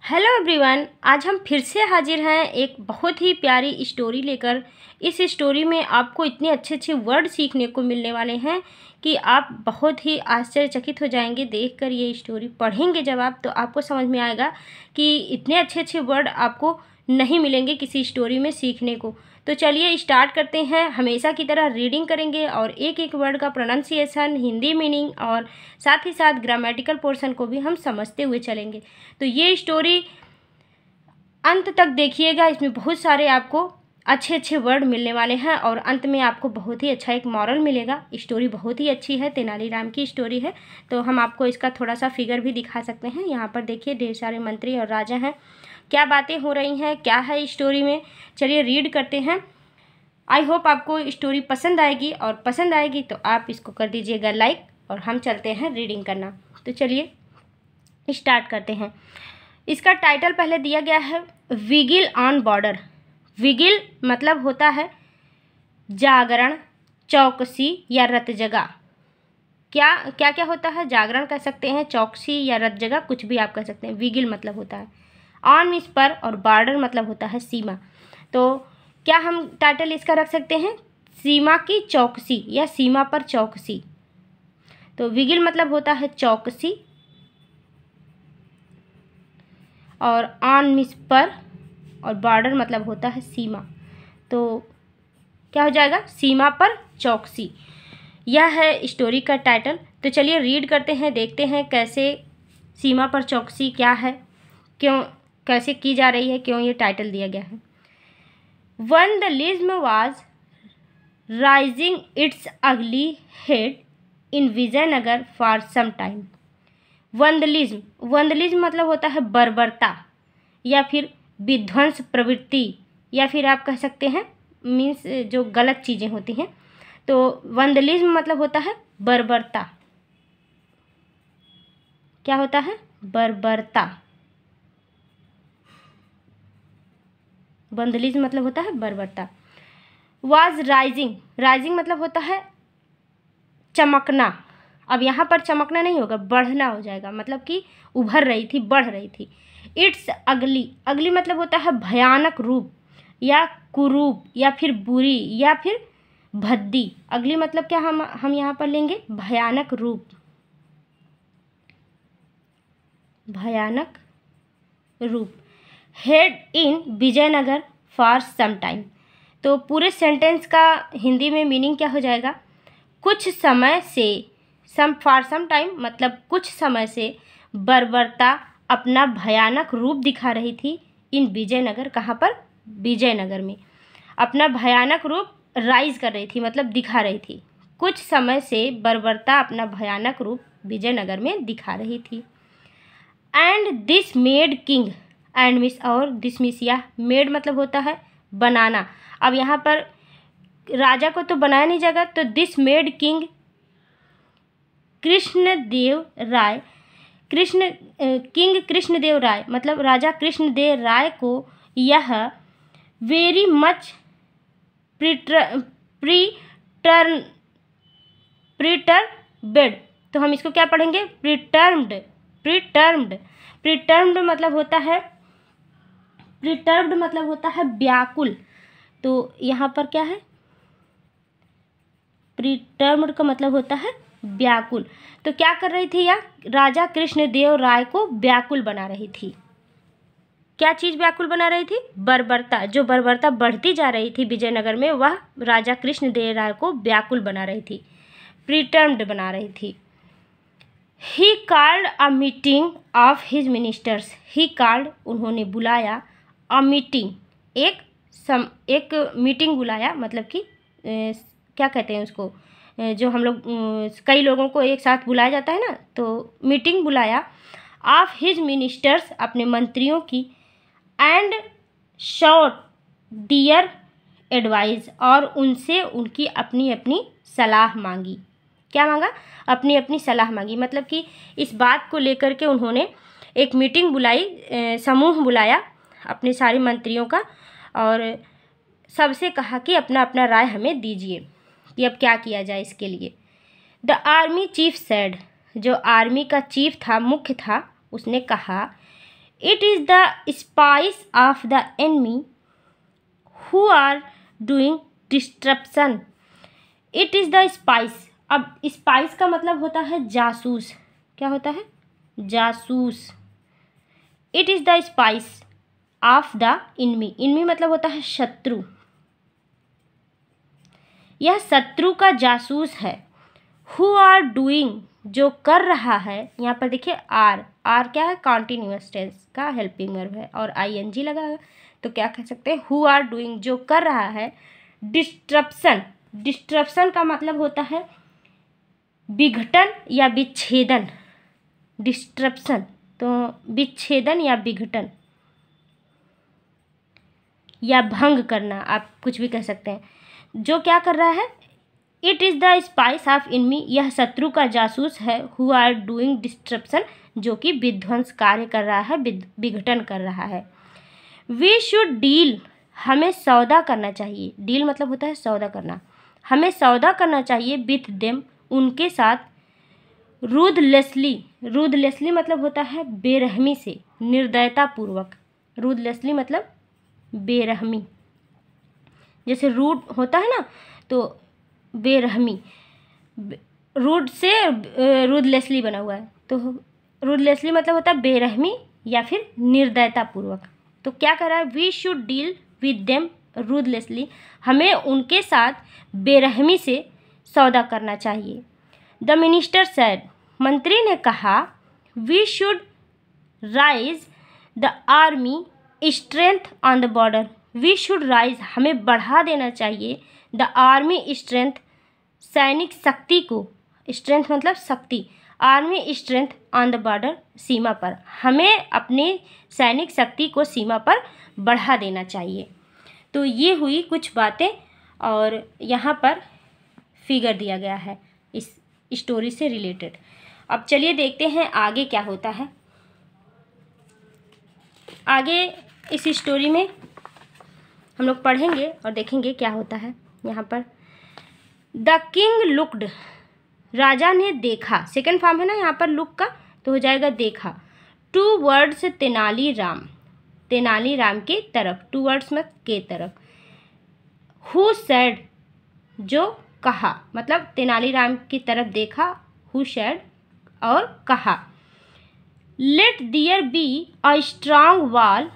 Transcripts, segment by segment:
Hello everyone, आज हम फिर से हाजिर हैं एक बहुत ही प्यारी स्टोरी लेकर। इस स्टोरी में आपको इतने अच्छे अच्छे वर्ड सीखने को मिलने वाले हैं कि आप बहुत ही आश्चर्यचकित हो जाएंगे देखकर। ये स्टोरी पढ़ेंगे जब आप, तो आपको समझ में आएगा कि इतने अच्छे अच्छे वर्ड आपको नहीं मिलेंगे किसी स्टोरी में सीखने को। तो चलिए स्टार्ट करते हैं। हमेशा की तरह रीडिंग करेंगे और एक एक वर्ड का प्रोनाउंसिएशन, हिंदी मीनिंग और साथ ही साथ ग्रामेटिकल पोर्शन को भी हम समझते हुए चलेंगे। तो ये स्टोरी अंत तक देखिएगा, इसमें बहुत सारे आपको अच्छे अच्छे वर्ड मिलने वाले हैं और अंत में आपको बहुत ही अच्छा एक मॉरल मिलेगा। स्टोरी बहुत ही अच्छी है, तेनालीराम की स्टोरी है। तो हम आपको इसका थोड़ा सा फिगर भी दिखा सकते हैं। यहाँ पर देखिए ढेर सारे मंत्री और राजा हैं, क्या बातें हो रही हैं, क्या है स्टोरी में। चलिए रीड करते हैं। आई होप आपको स्टोरी पसंद आएगी और पसंद आएगी तो आप इसको कर दीजिएगा लाइक और हम चलते हैं रीडिंग करना। तो चलिए स्टार्ट करते हैं। इसका टाइटल पहले दिया गया है विगिल ऑन बॉर्डर। विगिल मतलब होता है जागरण, चौकसी या रत जगह। क्या क्या क्या होता है? जागरण कह सकते हैं, चौकसी या रत जगह, कुछ भी आप कह सकते हैं। विगिल मतलब होता है ऑन मीन्स पर और बॉर्डर मतलब होता है सीमा। तो क्या हम टाइटल इसका रख सकते हैं सीमा की चौकसी या सीमा पर चौकसी। तो विगिल मतलब होता है चौकसी और ऑन मीन्स पर और बॉर्डर मतलब होता है सीमा। तो क्या हो जाएगा? सीमा पर चौकसी। यह है स्टोरी का टाइटल। तो चलिए रीड करते हैं, देखते हैं कैसे सीमा पर चौकसी क्या है, क्यों कैसे की जा रही है, क्यों ये टाइटल दिया गया है। Vandalism was rising its ugly head in Vijayanagar for some time. Vandalism, vandalism मतलब होता है बर्बरता या फिर विध्वंस प्रवृत्ति, या फिर आप कह सकते हैं मीन्स जो गलत चीज़ें होती हैं। तो वंदलिज्म मतलब होता है बर्बरता। क्या होता है? बर्बरता। वंदलिज्म मतलब होता है बर्बरता। वाज राइजिंग, राइजिंग मतलब होता है चमकना। अब यहाँ पर चमकना नहीं होगा, बढ़ना हो जाएगा, मतलब कि उभर रही थी, बढ़ रही थी। इट्स अगली, अगली मतलब होता है भयानक रूप या कुरूप या फिर बुरी या फिर भद्दी। अगली मतलब क्या हम यहाँ पर लेंगे? भयानक रूप, भयानक रूप। Head in Vijayanagar for some time. तो पूरे सेंटेंस का हिंदी में मीनिंग क्या हो जाएगा? कुछ समय से, सम फॉर सम टाइम मतलब कुछ समय से बर्बरता अपना भयानक रूप दिखा रही थी इन विजयनगर। कहाँ पर? विजयनगर में अपना भयानक रूप राइज कर रही थी, मतलब दिखा रही थी। कुछ समय से बर्बरता अपना भयानक रूप विजयनगर में दिखा रही थी। And this made king, and miss और दिस मिस या मेड मतलब होता है बनाना। अब यहाँ पर राजा को तो बनाया नहीं जाएगा, तो this made king Krishnadeva Raya, king Krishnadeva Raya मतलब राजा कृष्णदेव राय को यह वेरी मच प्रीटर्म्ड। तो हम इसको क्या पढ़ेंगे? प्रीटर्म्ड। प्रीटर्म्ड, प्रीटर्म्ड मतलब होता है, प्रीटर्म्ड मतलब होता है व्याकुल। तो यहाँ पर क्या है? प्रीटर्म्ड का मतलब होता है व्याकुल। तो क्या कर रही थी यह? राजा कृष्णदेव राय को व्याकुल बना रही थी। क्या चीज़ व्याकुल बना रही थी? बर्बरता। जो बर्बरता बढ़ती जा रही थी विजयनगर में, वह राजा कृष्णदेव राय को व्याकुल बना रही थी, प्रीटर्म्ड बना रही थी। He called a meeting of his ministers. He called उन्होंने बुलाया, अ मीटिंग एक मीटिंग बुलाया, मतलब कि क्या कहते हैं उसको, जो हम लोग कई लोगों को एक साथ बुलाया जाता है ना, तो मीटिंग बुलाया। ऑफ हिज मिनिस्टर्स अपने मंत्रियों की। एंड शॉट डियर एडवाइस और उनसे उनकी अपनी अपनी सलाह मांगी। क्या मांगा? अपनी अपनी सलाह मांगी, मतलब कि इस बात को लेकर के उन्होंने एक मीटिंग बुलाई, समूह बुलाया अपने सारे मंत्रियों का और सबसे कहा कि अपना अपना राय हमें दीजिए कि अब क्या किया जाए इसके लिए। द आर्मी चीफ सेड, जो आर्मी का चीफ था, मुख्य था, उसने कहा it is the spies of the enemy who are doing disruption. It is the spies. अब स्पाइस का मतलब होता है जासूस। क्या होता है? जासूस। It is the spies of the enemy. Enemy मतलब होता है शत्रु। यह शत्रु का जासूस है। हु आर डूइंग, जो कर रहा है। यहाँ पर देखिए आर क्या है? कॉन्टिन्यूअस टेंस का हेल्पिंग वर्ब है और आईएनजी लगा है, तो क्या कह सकते हैं? हु आर डूइंग, जो कर रहा है डिस्ट्रप्शन। डिस्ट्रप्शन का मतलब होता है विघटन या विच्छेदन। डिस्ट्रप्शन तो विच्छेदन या विघटन या भंग करना, आप कुछ भी कह सकते हैं। जो क्या कर रहा है? It is the spies of enemy, यह शत्रु का जासूस है। हु आर डूइंग डिस्ट्रप्शन, जो कि विध्वंस कार्य कर रहा है, विघटन कर रहा है। वी शुड डील, हमें सौदा करना चाहिए। डील मतलब होता है सौदा करना। हमें सौदा करना चाहिए विथ देम, उनके साथ। रूथलेसली, रूथलेसली मतलब होता है बेरहमी से, निर्दयता पूर्वक। रूथलेसली मतलब बेरहमी, जैसे रूड होता है ना, तो बेरहमी। रूड से रूथलेसली बना हुआ है, तो रूथलेसली मतलब होता है बेरहमी या फिर निर्दयता पूर्वक। तो क्या कर रहा है? We should deal with them ruthlessly, हमें उनके साथ बेरहमी से सौदा करना चाहिए। द मिनिस्टर सेड, मंत्री ने कहा, we should rise the army strength on the border. We should rise, हमें बढ़ा देना चाहिए, द आर्मी स्ट्रेंथ, सैनिक शक्ति को। स्ट्रेंथ मतलब शक्ति। Army strength on the border, सीमा पर। हमें अपनी सैनिक शक्ति को सीमा पर बढ़ा देना चाहिए। तो ये हुई कुछ बातें और यहाँ पर फिगर दिया गया है इस स्टोरी से रिलेटेड। अब चलिए देखते हैं आगे क्या होता है। आगे इस स्टोरी में हम लोग पढ़ेंगे और देखेंगे क्या होता है। यहाँ पर द किंग लुक्ड, राजा ने देखा। सेकंड फॉर्म है ना यहाँ पर लुक का, तो हो जाएगा देखा। टू वर्ड्स तेनालीराम, तेनालीराम के तरफ। टू वर्ड्स में के तरफ। हु सेड, जो कहा, मतलब तेनालीराम की तरफ देखा। हु सेड और कहा। Let there be a strong wall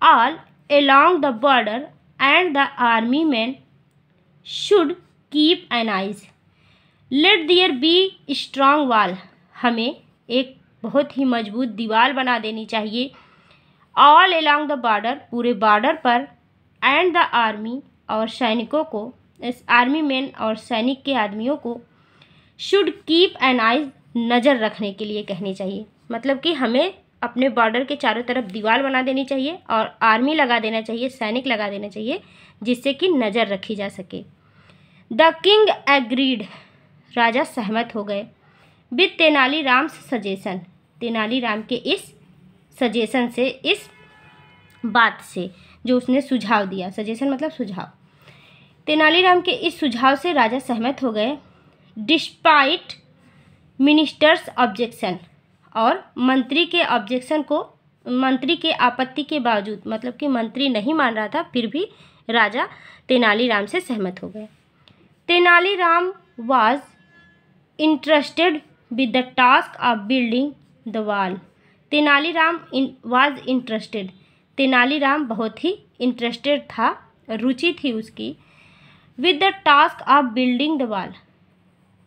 all along the border and the army men should keep an eyes. Let there be strong wall, हमें एक बहुत ही मजबूत दीवार बना देनी चाहिए। all along the border, पूरे बॉर्डर पर। and the army, और सैनिकों को, इस आर्मी मैन और सैनिक के आदमियों को should keep an eye, नज़र रखने के लिए कहनी चाहिए। मतलब कि हमें अपने बॉर्डर के चारों तरफ दीवार बना देनी चाहिए और आर्मी लगा देना चाहिए, सैनिक लगा देना चाहिए, जिससे कि नज़र रखी जा सके। द किंग एग्रीड, राजा सहमत हो गए। विद तेनालीराम सजेशन, तेनालीराम के इस सजेशन से, इस बात से जो उसने सुझाव दिया। सजेशन मतलब सुझाव। तेनालीराम के इस सुझाव से राजा सहमत हो गए। डिस्पाइट मिनिस्टर्स ऑब्जेक्शन, और मंत्री के ऑब्जेक्शन को, मंत्री के आपत्ति के बावजूद, मतलब कि मंत्री नहीं मान रहा था, फिर भी राजा तेनालीराम से सहमत हो गए। Tenaliram was interested with the task of building the wall. Tenaliram was interested, Tenaliram बहुत ही इंटरेस्टेड था, रुचि थी उसकी। With the task of building the wall,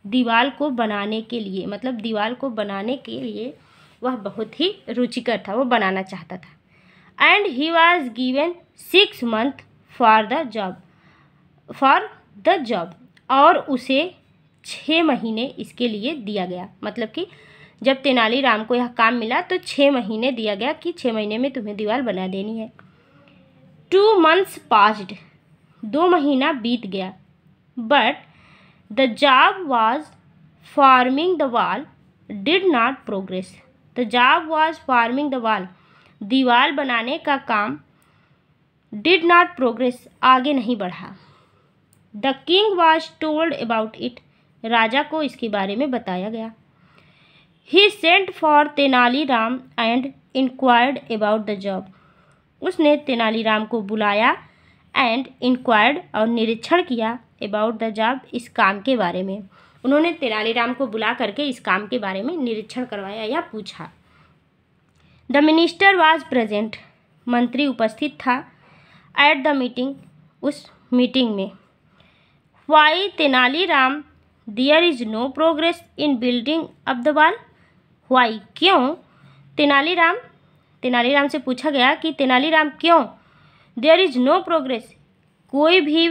दीवार को बनाने के लिए, मतलब दीवार को बनाने के लिए वह बहुत ही रुचिकर था, वो बनाना चाहता था। And he was given 6 months for the job, और उसे 6 महीने इसके लिए दिया गया। मतलब कि जब तेनालीराम को यह काम मिला तो 6 महीने दिया गया कि 6 महीने में तुम्हें दीवार बना देनी है। 2 months passed, 2 महीना बीत गया। But the job was forming the wall did not progress. The job was forming the wall, दीवार बनाने का काम did not progress, आगे नहीं बढ़ा। The king was told about it, राजा को इसके बारे में बताया गया। He sent for Tenaliram and inquired about the job. उसने तेनालीराम को बुलाया एंड इंक्वायर्ड और निरीक्षण किया अबाउट द जॉब, इस काम के बारे में। उन्होंने तेनालीराम को बुला करके इस काम के बारे में निरीक्षण करवाया या पूछा। द मिनिस्टर वाज प्रेजेंट, मंत्री उपस्थित था। एट द मीटिंग, उस मीटिंग में। Why Tenaliram there is no progress in building up the wall. Why, क्यों? तेनालीराम से पूछा गया कि तेनालीराम क्यों? देयर इज नो प्रोग्रेस, कोई भी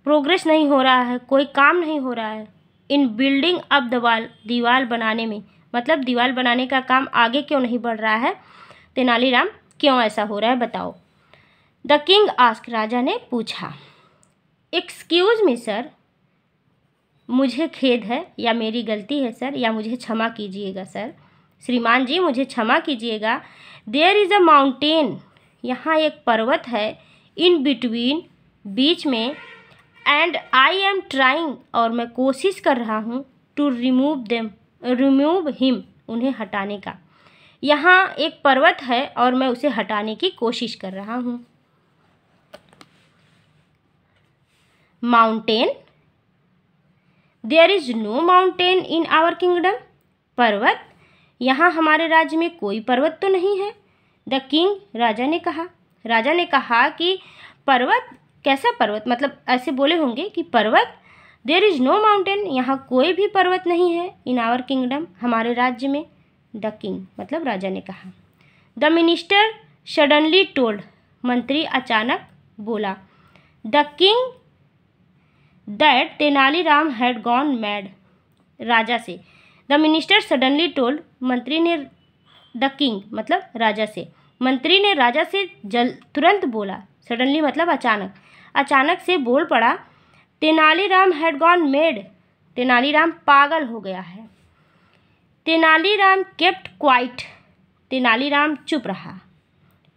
प्रोग्रेस नहीं हो रहा है, कोई काम नहीं हो रहा है। इन बिल्डिंग अप द वॉल, दीवार बनाने में, मतलब दीवार बनाने का काम आगे क्यों नहीं बढ़ रहा है? तेनालीराम, क्यों ऐसा हो रहा है बताओ। द किंग आस्क, राजा ने पूछा। एक्सक्यूज मी सर, मुझे खेद है या मेरी गलती है सर, या मुझे क्षमा कीजिएगा सर। श्रीमान जी, मुझे क्षमा कीजिएगा। देयर इज़ अ माउंटेन, यहाँ एक पर्वत है। इन बिटवीन, बीच में। एंड आई एम ट्राइंग, और मैं कोशिश कर रहा हूँ। टू रिमूव हिम, उन्हें हटाने का। यहाँ एक पर्वत है और मैं उसे हटाने की कोशिश कर रहा हूँ। Mountain, there is no mountain in our kingdom. पर्वत, यहाँ हमारे राज्य में कोई पर्वत तो नहीं है। द किंग, राजा ने कहा कि पर्वत, कैसा पर्वत? मतलब ऐसे बोले होंगे कि पर्वत, देयर इज नो माउंटेन, यहाँ कोई भी पर्वत नहीं है। इन आवर किंगडम, हमारे राज्य में। द किंग, मतलब राजा ने कहा। द मिनिस्टर सडनली टोल्ड, मंत्री अचानक बोला। The king that Tenaliram had gone mad, राजा से। द मिनिस्टर सडनली टोल्ड, मंत्री ने, द किंग मतलब राजा से, मंत्री ने राजा से तुरंत बोला। सडनली मतलब अचानक से बोल पड़ा। Tenaliram had gone mad, Tenaliram पागल हो गया है। तेनालीराम केप्ट क्वाइट, तेनालीराम चुप रहा।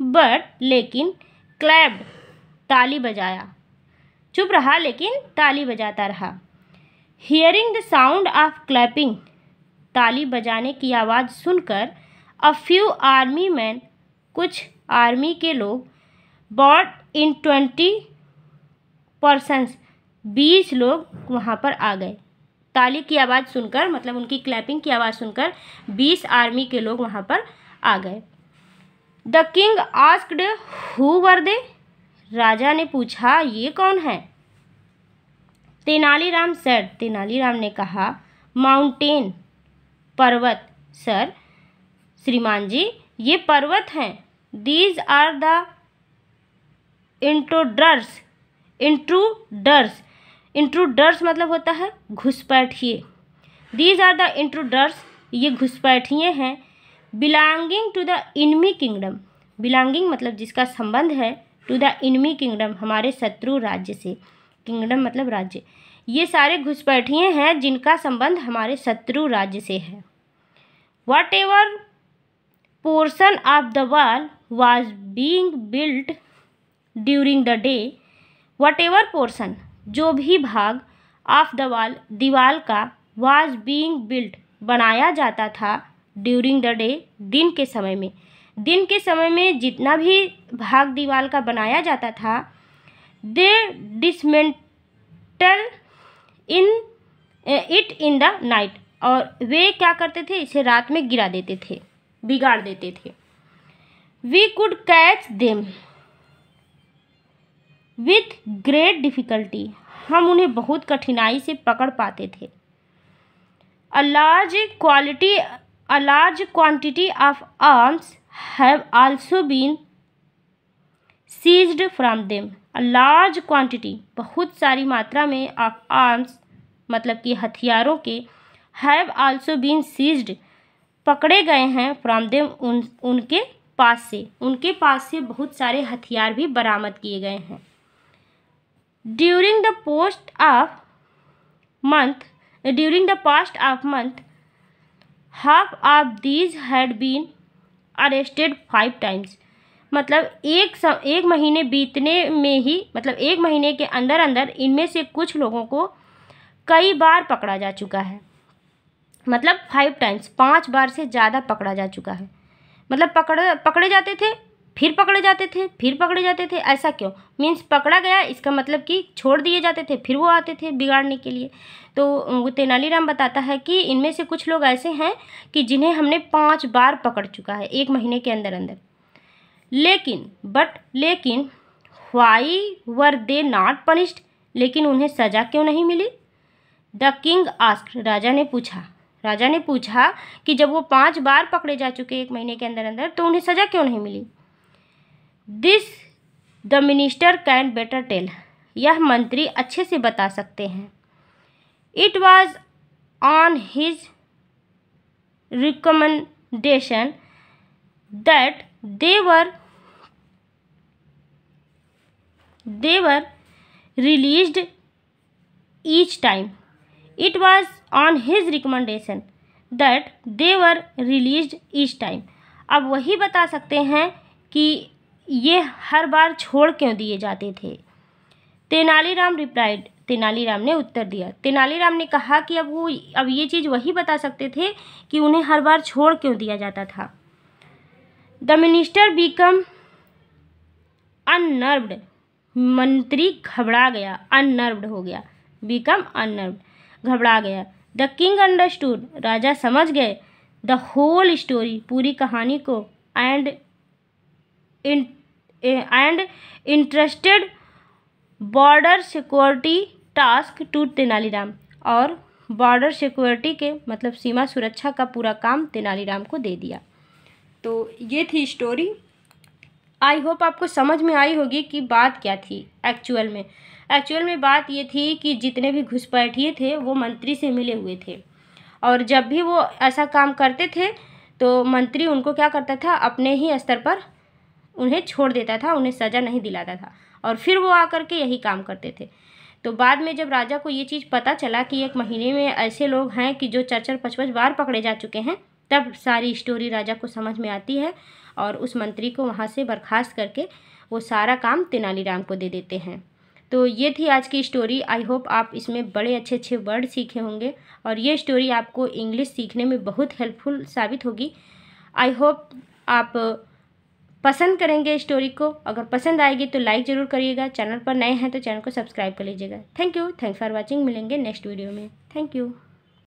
बट, लेकिन, क्लैप्ड, ताली बजाया। चुप रहा लेकिन ताली बजाता रहा। Hearing the sound of clapping, ताली बजाने की आवाज़ सुनकर, अ फ्यू आर्मी मैन, कुछ आर्मी के लोग, बॉट इन 20 पर्सन्स, 20 लोग वहाँ पर आ गए। ताली की आवाज़ सुनकर, मतलब उनकी क्लैपिंग की आवाज़ सुनकर 20 आर्मी के लोग वहाँ पर आ गए। The king asked who were they, राजा ने पूछा ये कौन है? तेनालीराम सेड, तेनालीराम ने कहा। माउंटेन, पर्वत, सर, श्रीमान जी, ये पर्वत हैं। These are the intruders, intruders मतलब होता है घुसपैठिए। दीज आर द इंट्रूडर्स, ये घुसपैठिए हैं। Belonging to the enemy kingdom, belonging मतलब जिसका संबंध है, टू द इनमी किंगडम, हमारे शत्रु राज्य से। किंगडम मतलब राज्य। ये सारे घुसपैठिए हैं जिनका संबंध हमारे शत्रु राज्य से है। What ever portion of the wall was being built during the day, what ever portion, जो भी भाग, ऑफ द वॉल, दीवार का, वॉज बींग बिल्ट, बनाया जाता था, ड्यूरिंग द डे, दिन के समय में। दिन के समय में जितना भी भाग दीवार का बनाया जाता था, दे डिसमेंटल इन द नाइट, और वे क्या करते थे, इसे रात में गिरा देते थे, बिगाड़ देते थे। We could catch them with great difficulty, हम उन्हें बहुत कठिनाई से पकड़ पाते थे। A large quantity of arms have also been seized from them, a large quantity, बहुत सारी मात्रा में, ऑफ आर्म्स मतलब कि हथियारों के, हैव आल्सो बीन सीज्ड, पकड़े गए हैं, फ्रॉम देम, उनके पास से बहुत सारे हथियार भी बरामद किए गए हैं। During the past of month half of these had been arrested 5 times, मतलब एक महीने बीतने में ही, मतलब एक महीने के अंदर अंदर इनमें से कुछ लोगों को कई बार पकड़ा जा चुका है। मतलब 5 टाइम्स, 5 बार से ज़्यादा पकड़ा जा चुका है। मतलब पकड़े जाते थे, फिर पकड़े जाते थे, फिर पकड़े जाते थे, ऐसा क्यों? मीन्स पकड़ा गया इसका मतलब कि छोड़ दिए जाते थे, फिर वो आते थे बिगाड़ने के लिए। तो वो तेनालीराम बताता है कि इनमें से कुछ लोग ऐसे हैं कि जिन्हें हमने 5 बार पकड़ चुका है 1 महीने के अंदर अंदर। लेकिन why were they not punished, लेकिन उन्हें सज़ा क्यों नहीं मिली? द किंग आस्क्ड, राजा ने पूछा कि जब वो 5 बार पकड़े जा चुके 1 महीने के अंदर अंदर, तो उन्हें सज़ा क्यों नहीं मिली? This the minister can better tell, यह मंत्री अच्छे से बता सकते हैं। It was on his recommendation that they were released each time. It was on his recommendation that they were released each time. अब वही बता सकते हैं कि ये हर बार छोड़ क्यों दिए जाते थे। तेनालीराम रिप्लाइड, तेनालीराम ने उत्तर दिया। तेनालीराम ने कहा कि अब ये चीज़ वही बता सकते थे कि उन्हें हर बार छोड़ क्यों दिया जाता था। द मिनिस्टर बिकम अननर्व्ड, मंत्री घबरा गया, अननर्व्ड हो गया, बिकम अननर्व्ड, घबरा गया। द किंग अंडरस्टूड, राजा समझ गए, द होल स्टोरी, पूरी कहानी को, and interested border security task to Tenaliram, और बॉर्डर सिक्योरिटी के मतलब सीमा सुरक्षा का पूरा काम तेनालीराम को दे दिया। तो ये थी स्टोरी। आई होप आपको समझ में आई होगी कि बात क्या थी एक्चुअल में बात ये थी कि जितने भी घुसपैठिए थे वो मंत्री से मिले हुए थे, और जब भी वो ऐसा काम करते थे तो मंत्री उनको क्या करता था, अपने ही स्तर पर उन्हें छोड़ देता था, उन्हें सज़ा नहीं दिलाता था, और फिर वो आकर के यही काम करते थे। तो बाद में जब राजा को ये चीज़ पता चला कि 1 महीने में ऐसे लोग हैं कि जो 4-4, 5-5 बार पकड़े जा चुके हैं, तब सारी स्टोरी राजा को समझ में आती है, और उस मंत्री को वहाँ से बर्खास्त करके वो सारा काम तेनालीराम को दे देते हैं। तो ये थी आज की स्टोरी। आई होप आप इसमें बड़े अच्छे अच्छे वर्ड सीखे होंगे, और ये स्टोरी आपको इंग्लिश सीखने में बहुत हेल्पफुल साबित होगी। आई होप आप पसंद करेंगे स्टोरी को। अगर पसंद आएगी तो लाइक ज़रूर करिएगा, चैनल पर नए हैं तो चैनल को सब्सक्राइब कर लीजिएगा। Thank you, thanks for watching. मिलेंगे नेक्स्ट वीडियो में। Thank you.